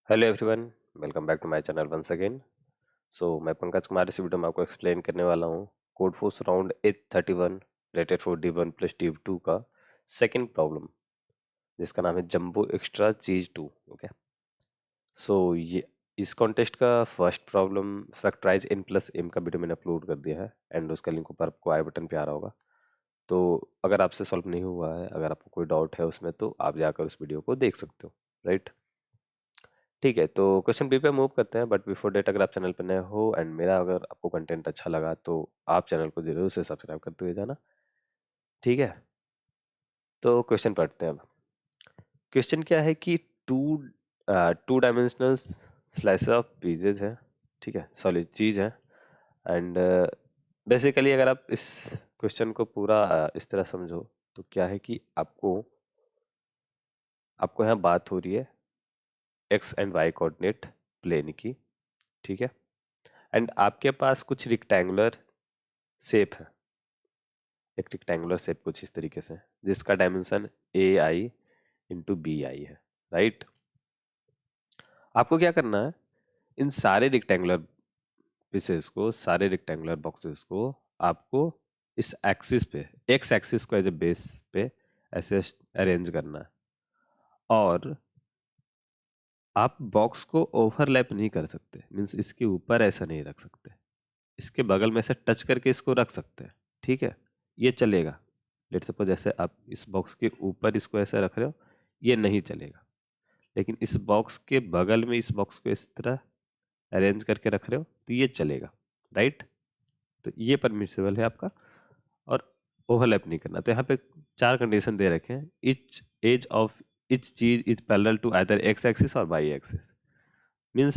Hello everyone, welcome back to my channel once again. मैं पंकज कुमार इस video में आपको एक्सप्लेन करने वाला हूँ code force round 831 rated for D1 plus D2 का सेकंड प्रॉब्लम, जिसका नाम है जंबो एक्स्ट्रा चीज 2। ओके, ये इस कॉन्टेस्ट का first problem factorise n plus m का वीडियो मैंने अपलोड कर दिया है एंड उसका लिंक ऊपर आपको आई बटन पे आ रहा होगा। तो अगर आपसे सॉल्व नहीं हुआ है, अगर आपको कोई डाउट है उसमें, तो आप जाकर उस वीडियो को देख सकते हो, राइट। ठीक है, तो क्वेश्चन बी पे मूव करते हैं, बट बिफोर डेट अगर आप चैनल पर नए हो एंड मेरा अगर आपको कंटेंट अच्छा लगा तो आप चैनल को जरूर से सब्सक्राइब करते हुए जाना। ठीक है, तो क्वेश्चन पढ़ते हैं अब। क्वेश्चन क्या है कि two two dimensional slice of pizzas है, ठीक है, सॉलिड चीज है। एंड बेसिकली अगर आप इस क्वेश्चन को पूरा इस तरह समझो तो क्या है कि आपको आपको यहाँ बात हो रही है X and Y coordinate plane की, ठीक है। एंड आपके पास कुछ रिक्टेंगुलर शेप है, एक रेक्टेंगुलर शेप कुछ इस तरीके से, जिसका dimension A I into B I है, राइट। आपको क्या करना है, इन सारे रेक्टेंगुलर पीसेस को, सारे रेक्टेंगुलर बॉक्सेस को आपको इस एक्सिस पे, एक्स एक्सिस को एज ए बेस पे ऐसे अरेंज करना है। और आप बॉक्स को ओवरलैप नहीं कर सकते, मीन्स इसके ऊपर ऐसा नहीं रख सकते, इसके बगल में से टच करके इसको रख सकते हैं, ठीक है, ये चलेगा। लेट सपोज जैसे आप इस बॉक्स के ऊपर इसको ऐसे रख रहे हो, ये नहीं चलेगा। लेकिन इस बॉक्स के बगल में इस बॉक्स को इस तरह अरेंज करके रख रहे हो तो ये चलेगा, राइट। तो ये परमिसिबल है आपका, और ओवरलैप नहीं करना। तो यहाँ पे चार कंडीशन दे रखे हैं, इच एज ऑफ इच चीज is parallel to either X axis और वाई एक्सिस। मीन्स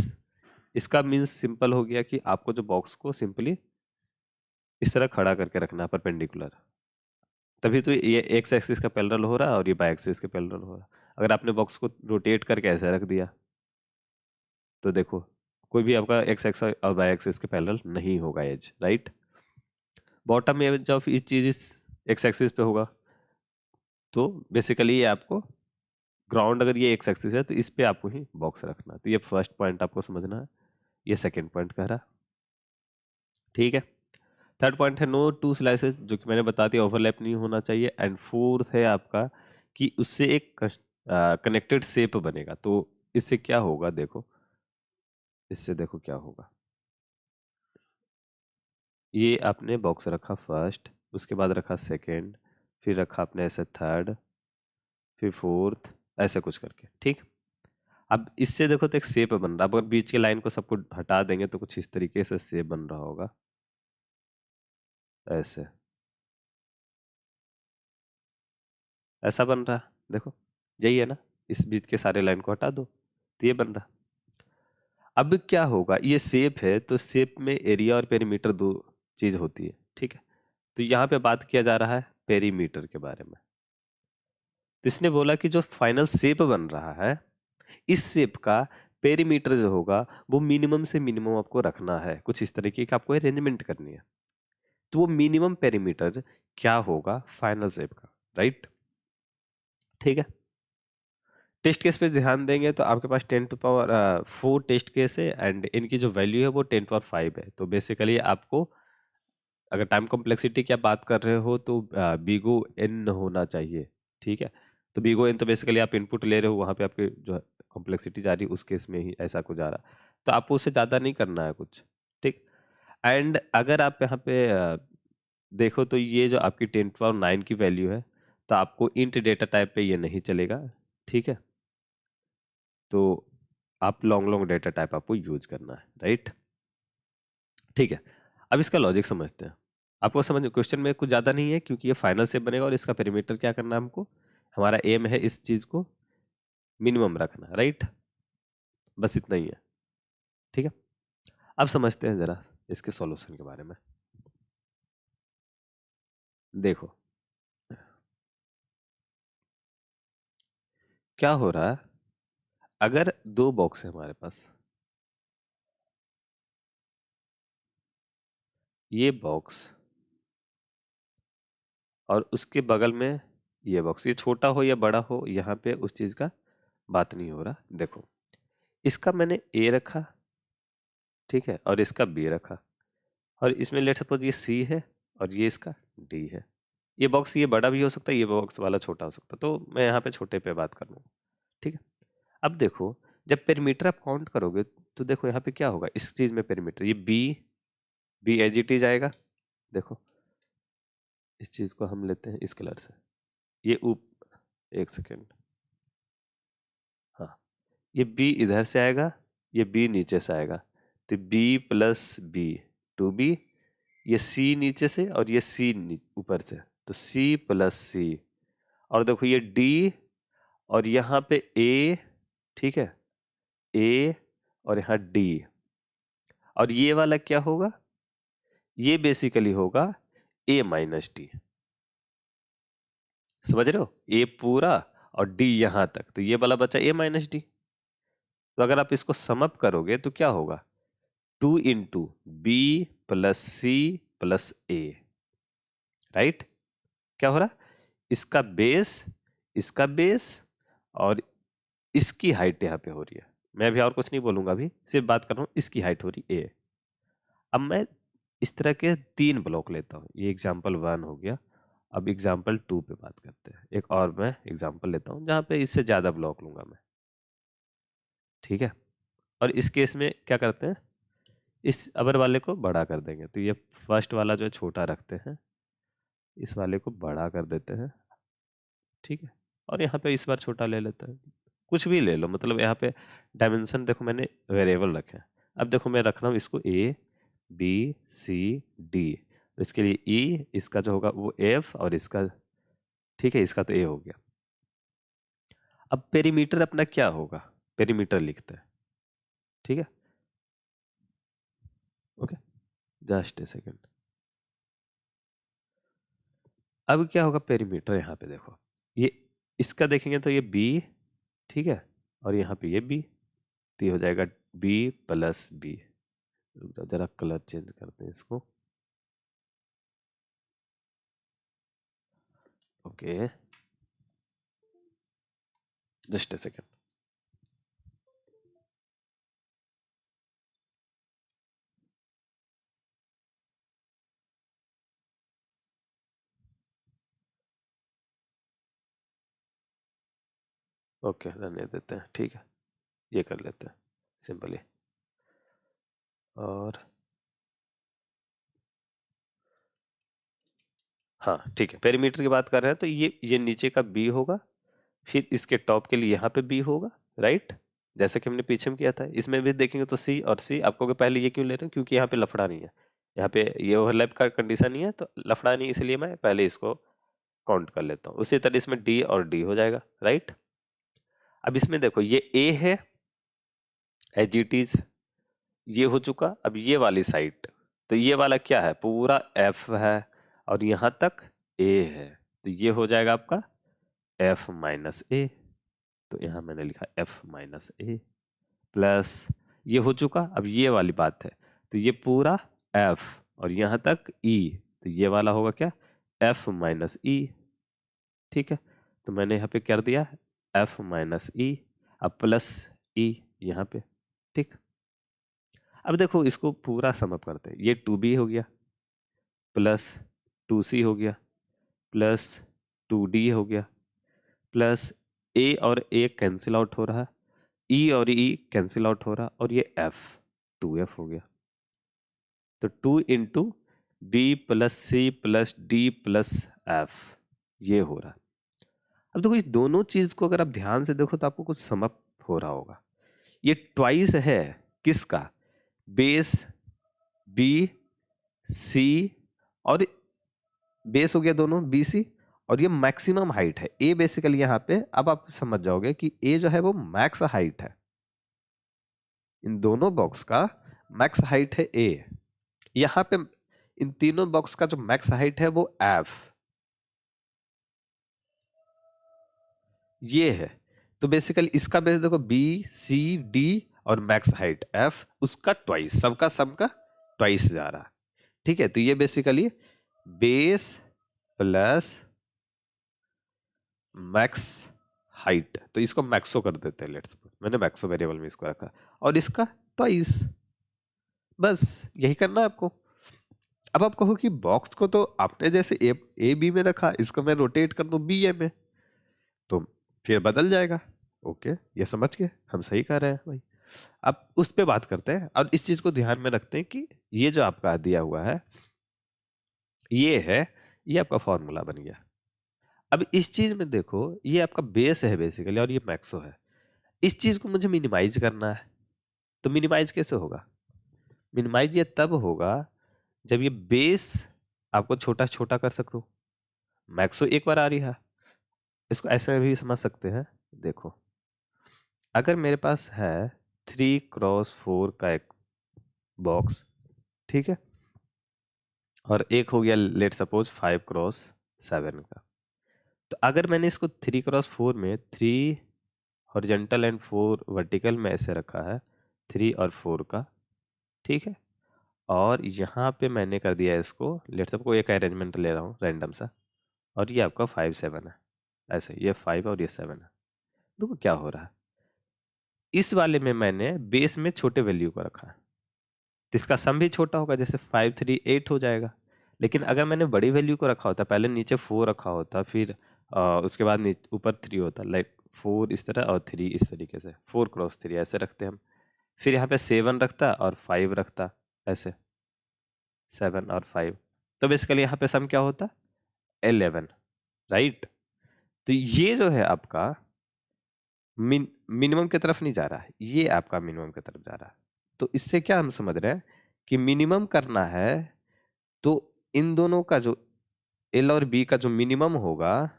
इसका मीन्स सिंपल हो गया कि आपको जो बॉक्स को सिंपली इस तरह खड़ा करके रखना है परपेंडिकुलर, तभी तो ये एक्स एक्सिस का पैरेलल हो रहा है और ये वाई एक्सिस के पैरेलल हो रहा है। अगर आपने बॉक्स को रोटेट करके ऐसे रख दिया तो देखो कोई भी आपका एक्स एक्स और वाई एक्सिस के पैरेलल नहीं होगा edge, right. Bottom edge of इस चीज इस एक्स एक्सिस पे होगा, तो बेसिकली ये आपको ग्राउंड, अगर ये एक्स एक्सिस है तो इस पे आपको ही बॉक्स रखना है। तो ये फर्स्ट पॉइंट आपको समझना है, ये सेकेंड पॉइंट कह रहा, ठीक है। थर्ड पॉइंट है नो टू स्लाइसेस, जो कि मैंने बता दिया ओवरलैप नहीं होना चाहिए। एंड फोर्थ है आपका कि उससे एक कनेक्टेड शेप बनेगा। तो इससे क्या होगा, देखो इससे देखो क्या होगा। ये आपने बॉक्स रखा फर्स्ट, उसके बाद रखा सेकंड, फिर रखा आपने ऐसे थर्ड, फिर फोर्थ, ऐसे कुछ करके, ठीक। अब इससे देखो तो एक शेप बन रहा है। अब अगर बीच के लाइन को सबको हटा देंगे तो कुछ इस तरीके से शेप बन रहा होगा, ऐसे, ऐसा बन रहा है, देखो यही है ना। इस बीच के सारे लाइन को हटा दो तो ये बन रहा। अब क्या होगा, ये शेप है तो शेप में एरिया और पेरीमीटर दो चीज होती है, ठीक है। तो यहाँ पे बात किया जा रहा है पेरीमीटर के बारे में। तो इसने बोला कि जो फाइनल शेप बन रहा है, इस शेप का पेरीमीटर जो होगा वो मिनिमम से मिनिमम आपको रखना है, कुछ इस तरीके की आपको अरेंजमेंट करनी है। तो वो मिनिमम पेरीमीटर क्या होगा फाइनल शेप का, राइट, ठीक है। टेस्ट केस पे ध्यान देंगे तो आपके पास 10⁴ टेस्ट केस है एंड इनकी जो वैल्यू है वो 10⁵ है। तो बेसिकली आपको, अगर टाइम कॉम्प्लेक्सिटी की आप बात कर रहे हो तो बीगो एन होना चाहिए, ठीक है। तो बीगो एन तो बेसिकली आप इनपुट ले रहे हो, वहाँ पे आपके जो है कॉम्प्लेक्सिटी जा रही है, उस केस में ही ऐसा कुछ आ रहा। तो आपको उससे ज़्यादा नहीं करना है कुछ, ठीक। एंड अगर आप यहाँ पे देखो तो ये जो आपकी 10⁹ की वैल्यू है, तो आपको इंट डेटा टाइप पे ये नहीं चलेगा, ठीक है। तो आप लॉन्ग लॉन्ग डेटा टाइप आपको यूज करना है, राइट, ठीक है। अब इसका लॉजिक समझते हैं। आपको समझ, क्वेश्चन में कुछ ज़्यादा नहीं है क्योंकि ये फाइनल से बनेगा और इसका पेरीमीटर क्या करना है हमको, हमारा एम है इस चीज़ को मिनिमम रखना, राइट। बस इतना ही है, ठीक है। अब समझते हैं ज़रा इसके सॉल्यूशन के बारे में। देखो क्या हो रहा है, अगर दो बॉक्स है हमारे पास, ये बॉक्स और उसके बगल में ये बॉक्स, ये छोटा हो या बड़ा हो, यहाँ पे उस चीज़ का बात नहीं हो रहा। देखो इसका मैंने ए रखा, ठीक है, और इसका बी रखा, और इसमें लेट सपोज ये सी है और ये इसका डी है। ये बॉक्स ये बड़ा भी हो सकता है, ये बॉक्स वाला छोटा हो सकता है, तो मैं यहाँ पे छोटे पे बात कर लूँगा, ठीक है। अब देखो जब पेरीमीटर आप काउंट करोगे तो देखो यहाँ पे क्या होगा, इस चीज में पेरीमीटर ये B B edge it is आएगा। देखो इस चीज को हम लेते हैं इस कलर से, ये एक सेकेंड, हाँ, ये बी इधर से आएगा, ये बी नीचे से आएगा, तो B plus B two B, ये सी नीचे से और ये सी ऊपर से, तो सी प्लस सी, और देखो ये डी और यहाँ पे ए, ठीक है, ए और यहाँ डी, और ये वाला क्या होगा, ये बेसिकली होगा ए माइनस डी। समझ रहे हो, ए पूरा और डी यहां तक, तो ये वाला बचा ए माइनस डी। तो अगर आप इसको समअप करोगे तो क्या होगा, 2 × बी प्लस सी प्लस ए, राइट। क्या हो रहा, इसका बेस और इसकी हाइट यहाँ पे हो रही है। मैं अभी और कुछ नहीं बोलूंगा, अभी सिर्फ बात कर रहा हूँ, इसकी हाइट हो रही ए। अब मैं इस तरह के 3 ब्लॉक लेता हूँ, ये एग्जाम्पल 1 हो गया। अब एग्जाम्पल 2 पे बात करते हैं, एक और मैं एग्जाम्पल लेता हूँ जहाँ पे इससे ज़्यादा ब्लॉक लूंगा मैं, ठीक है। और इस केस में क्या करते हैं, इस अबर वाले को बड़ा कर देंगे, तो ये फर्स्ट वाला जो है छोटा रखते हैं, इस वाले को बड़ा कर देते हैं, ठीक है। और यहाँ पे इस बार छोटा ले लेते हैं, कुछ भी ले लो, मतलब यहाँ पे डायमेंशन देखो मैंने वेरिएबल रखे हैं। अब देखो मैं रख रहा हूँ इसको ए बी सी डी, तो इसके लिए ई, इसका जो होगा वो एफ, और इसका, ठीक है, इसका तो ए हो गया। अब पेरीमीटर अपना क्या होगा, पेरीमीटर लिखते हैं, ठीक है, ओके, जस्ट ए सेकेंड। अब क्या होगा पेरीमीटर, यहाँ पे देखो ये इसका देखेंगे तो ये बी, ठीक है, और यहाँ पे ये बी, तो ये हो जाएगा बी प्लस बी। रुक जाओ जरा कलर चेंज करते हैं इसको, okay, just a second. Okay रहने देते हैं, ठीक है, ये कर लेते हैं सिंपली। और हाँ ठीक है, पेरीमीटर की बात कर रहे हैं तो ये नीचे का बी होगा, फिर इसके टॉप के लिए यहाँ पे बी होगा, राइट, जैसे कि हमने पीछे में किया था। इसमें भी देखेंगे तो सी और सी, आपको कि पहले ये क्यों ले रहे हैं, क्योंकि यहाँ पे लफड़ा नहीं है, यहाँ पे ये ओवरलैप का कंडीशन नहीं है, तो लफड़ा नहीं, इसलिए मैं पहले इसको काउंट कर लेता हूँ। उसी तरह इसमें डी और डी हो जाएगा, राइट। अब इसमें देखो ये ए है एज इट इज, ये हो चुका। अब ये वाली साइड, तो ये वाला क्या है, पूरा एफ है और यहाँ तक ए है, तो ये हो जाएगा आपका एफ माइनस ए। तो यहाँ मैंने लिखा एफ माइनस ए प्लस, ये हो चुका। अब ये वाली बात है, तो ये पूरा एफ और यहाँ तक ई, तो ये वाला होगा क्या, एफ माइनस ई, ठीक है। तो मैंने यहाँ पे कर दिया एफ माइनस ई, अब प्लस ई यहाँ पे, ठीक। अब देखो इसको पूरा समअप करते हैं, ये 2b हो गया प्लस 2c हो गया प्लस 2d हो गया प्लस a और a कैंसिल आउट हो रहा है, e और e कैंसिल आउट हो रहा, और ये f 2f हो गया। तो 2 × b plus c plus d plus f, ये हो रहा है। अब देखो इस दोनों चीज को अगर आप ध्यान से देखो तो आपको कुछ समझ हो रहा होगा, ये ट्वाइस है किसका, बेस बी सी, और बेस हो गया दोनों बी सी, और ये मैक्सिमम हाइट है ए बेसिकली यहाँ पे। अब आप समझ जाओगे कि ए जो है वो मैक्स हाइट है, इन दोनों बॉक्स का मैक्स हाइट है ए। यहाँ पे इन तीनों बॉक्स का जो मैक्स हाइट है वो एफ, ये है। तो बेसिकली इसका बेस देखो बी सी डी और मैक्स हाइट एफ, उसका ट्वाइस, सबका सम का ट्वाइस जा रहा है, ठीक है। तो ये basically base plus max height, तो इसको मैक्सो कर देते हैं लेट्स। मैंने मैक्सो वेरिएबल में इसको रखा, और इसका ट्वाइस। बस यही करना है आपको। अब आप कहो कि बॉक्स को तो आपने जैसे ए बी में रखा, इसको मैं रोटेट कर दूं बी ए में, तो फिर बदल जाएगा। ओके, ये समझ गए, हम सही कर रहे हैं भाई। अब उस पे बात करते हैं, और इस चीज को ध्यान में रखते हैं कि ये जो आपका दिया हुआ है ये है, ये आपका फॉर्मूला बन गया। अब इस चीज में देखो, ये आपका बेस है बेसिकली, और ये मैक्सो है। इस चीज को मुझे मिनिमाइज करना है, तो मिनिमाइज कैसे होगा? मिनिमाइज ये तब होगा जब ये बेस आपको छोटा छोटा कर सकूं। मैक्सो एक बार आ रही है, इसको ऐसे भी समझ सकते हैं। देखो, अगर मेरे पास है 3x4 का एक बॉक्स, ठीक है, और एक हो गया लेट सपोज 5x7 का, तो अगर मैंने इसको 3x4 में 3 हॉरिजॉन्टल एंड 4 वर्टिकल में ऐसे रखा है, 3 और 4 का, ठीक है, और यहाँ पे मैंने कर दिया इसको, लेट सपोज कोई एक अरेंजमेंट ले रहा हूँ रैंडम सा, और ये आपका 5 7 है, ऐसे ये 5 और ये 7 है। देखो क्या हो रहा है, इस वाले में मैंने बेस में छोटे वैल्यू को रखा है, तो इसका सम भी छोटा होगा, जैसे 5 3 8 हो जाएगा। लेकिन अगर मैंने बड़ी वैल्यू को रखा होता, पहले नीचे 4 रखा होता, फिर उसके बाद ऊपर 3 होता, लाइक 4 इस तरह और 3 इस तरीके से, 4x3 ऐसे रखते हम, फिर यहाँ पे 7 रखता और 5 रखता, ऐसे 7 और 5, तो बेसिकली यहाँ पे सम क्या होता, 11, राइट। तो ये जो है आपका मिनिमम की तरफ नहीं जा रहा है, ये आपका मिनिमम की तरफ जा रहा है। तो इससे क्या हम समझ रहे हैं कि मिनिमम करना है, तो इन दोनों का जो एल और बी का जो मिनिमम होगा,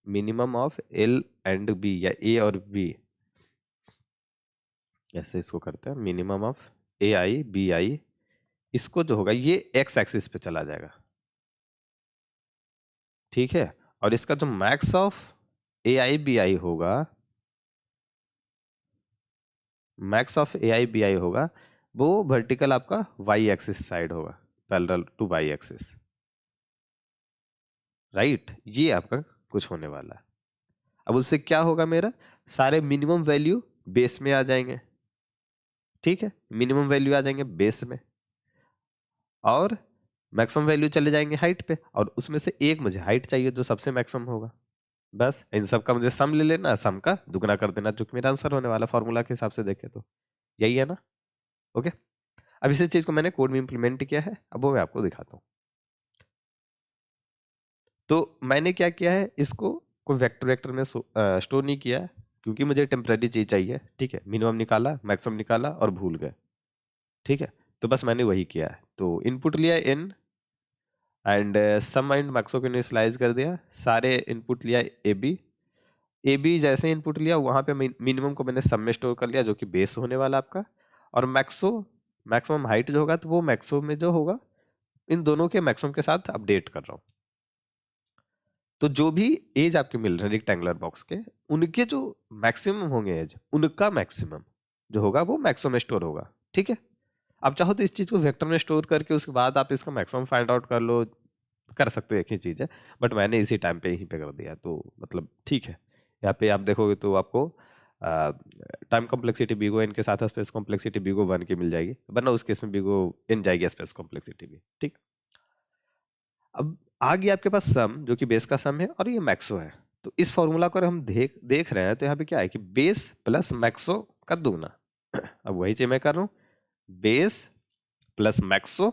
minimum of L and B या ए और बी, ऐसे इसको करते हैं, minimum of A I B I, इसको जो होगा ये एक्स एक्सिस पे चला जाएगा, ठीक है। और इसका जो max of A I B I होगा, max of A I B I होगा, वो वर्टिकल आपका वाई एक्सिस साइड होगा, parallel to Y axis, right. ये आपका कुछ होने वाला है। अब उससे क्या होगा, मेरा सारे मिनिमम वैल्यू बेस में आ जाएंगे, ठीक है, मिनिमम वैल्यू आ जाएंगे बेस में, और मैक्सिमम वैल्यू चले जाएंगे हाइट पे, और उसमें से एक मुझे हाइट चाहिए जो सबसे मैक्सिमम होगा। बस इन सब का मुझे सम ले लेना, सम का दुगना कर देना, जो कि मेरा आंसर होने वाला फॉर्मूला के हिसाब से देखे तो यही है ना। ओके, अब इसी चीज को मैंने कोड में इंप्लीमेंट किया है, अब वो मैं आपको दिखाता हूँ। तो मैंने क्या किया है, इसको कोई वेक्टर वेक्टर में स्टोर नहीं किया है, क्योंकि मुझे टेम्परेरी चीज चाहिए, ठीक है। मिनिमम निकाला, मैक्सिमम निकाला और भूल गए, ठीक है। तो बस मैंने वही किया है, तो इनपुट लिया n एंड सम एंड मैक्सो को इनिशियलाइज कर दिया, सारे इनपुट लिया ए बी जैसे इनपुट लिया वहाँ पे मिनिमम को मैंने सम में स्टोर कर लिया, जो कि बेस होने वाला आपका, और मैक्सिमम हाइट जो होगा, तो वो मैक्सो में जो होगा इन दोनों के मैक्सिमम के साथ अपडेट कर रहा हूँ। तो जो भी एज आपके मिल रहे हैं रेक्टेंगुलर बॉक्स के, उनके जो मैक्सिमम होंगे एज, उनका मैक्सिमम जो होगा वो मैक्सिमम में स्टोर होगा, ठीक है। आप चाहो तो इस चीज को वेक्टर में स्टोर करके उसके बाद आप इसका मैक्सिमम फाइंड आउट कर लो, कर सकते हो, एक ही चीज है, बट मैंने इसी टाइम पे यहीं पे कर दिया, तो मतलब ठीक है। यहाँ पे आप देखोगे तो आपको टाइम कॉम्प्लेक्सिटी बीगो एन के साथ स्पेस कॉम्प्लेक्सिटी बीगो 1 की मिल जाएगी, वरना उस केस में बीगो एन जाएगी स्पेस कॉम्प्लेक्सिटी भी, ठीक। अब आ गया आपके पास सम, जो कि बेस का सम है, और ये मैक्सो है। तो इस फॉर्मूला को अगर हम देख रहे हैं, तो यहाँ पे क्या है कि बेस प्लस मैक्सो का दुगना। अब वही चीज मैं कर रहा हूँ, बेस प्लस मैक्सो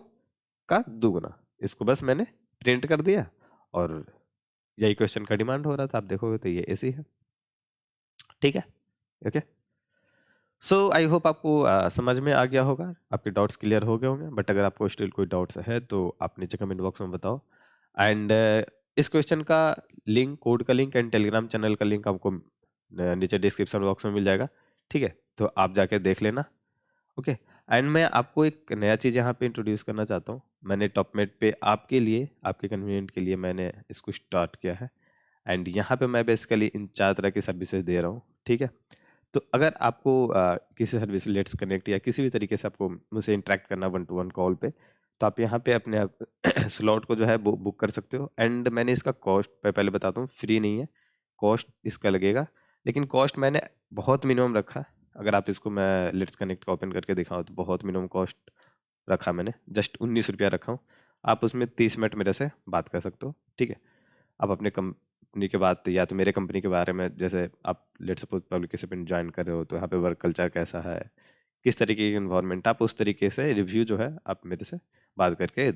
का दुगना, इसको बस मैंने प्रिंट कर दिया, और यही क्वेश्चन का डिमांड हो रहा था। आप देखोगे तो ये ऐसी है, ठीक है। ओके, सो आई होप आपको समझ में आ गया होगा, आपके डाउट्स क्लियर हो गए होंगे, बट अगर आपको स्टिल कोई डाउट्स है तो आप नीचे कमेंट बॉक्स में बताओ। एंड इस क्वेश्चन का लिंक, कोड का लिंक एंड टेलीग्राम चैनल का लिंक आपको नीचे डिस्क्रिप्शन बॉक्स में मिल जाएगा, ठीक है, तो आप जाके देख लेना। ओके, एंड मैं आपको एक नया चीज़ यहाँ पे इंट्रोड्यूस करना चाहता हूँ। मैंने टॉपमेट पे आपके लिए, आपके कन्वीनियंट के लिए मैंने इसको स्टार्ट किया है, एंड यहाँ पे मैं बेसिकली इन 4 तरह की सर्विसेज दे रहा हूँ, ठीक है। तो अगर आपको किसी सर्विस लेट्स कनेक्ट या किसी भी तरीके से आपको मुझसे इंटरेक्ट करना 1-to-1 कॉल पे, तो आप यहाँ पे अपने स्लॉट को जो है बुक कर सकते हो। एंड मैंने इसका कॉस्ट पहले बताता हूँ, फ्री नहीं है, कॉस्ट इसका लगेगा लेकिन कॉस्ट मैंने बहुत मिनिमम रखा। अगर आप इसको मैं लेट्स कनेक्ट का ओपन करके दिखाऊँ तो बहुत मिनिमम कॉस्ट रखा मैंने, जस्ट 19 रुपया रखा हूँ। आप उसमें 30 मिनट मेरे से बात कर सकते हो, ठीक है। आप अपने कंपनी के बात या तो मेरे कंपनी के बारे में, जैसे आप लेट्स सपोज पब्लिक ज्वाइन कर रहे हो तो यहाँ पे वर्क कल्चर कैसा है, किस तरीके की इन्वायरमेंट, आप उस तरीके से रिव्यू जो है आप मेरे से बात करके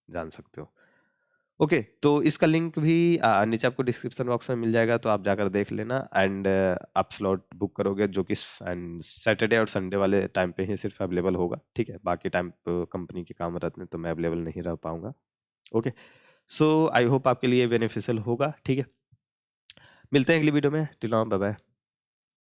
जान सकते हो। ओके, तो इसका लिंक भी नीचे आपको डिस्क्रिप्शन बॉक्स में मिल जाएगा, तो आप जाकर देख लेना। एंड आप स्लॉट बुक करोगे जो कि सैटरडे और संडे वाले टाइम पे ही सिर्फ अवेलेबल होगा, ठीक है। बाकी टाइम कंपनी के काम रहते हैं तो मैं अवेलेबल नहीं रह पाऊंगा। ओके, सो आई होप आपके लिए बेनिफिशियल होगा, ठीक है। मिलते हैं अगली वीडियो में, टिल नाउ बाय बाय।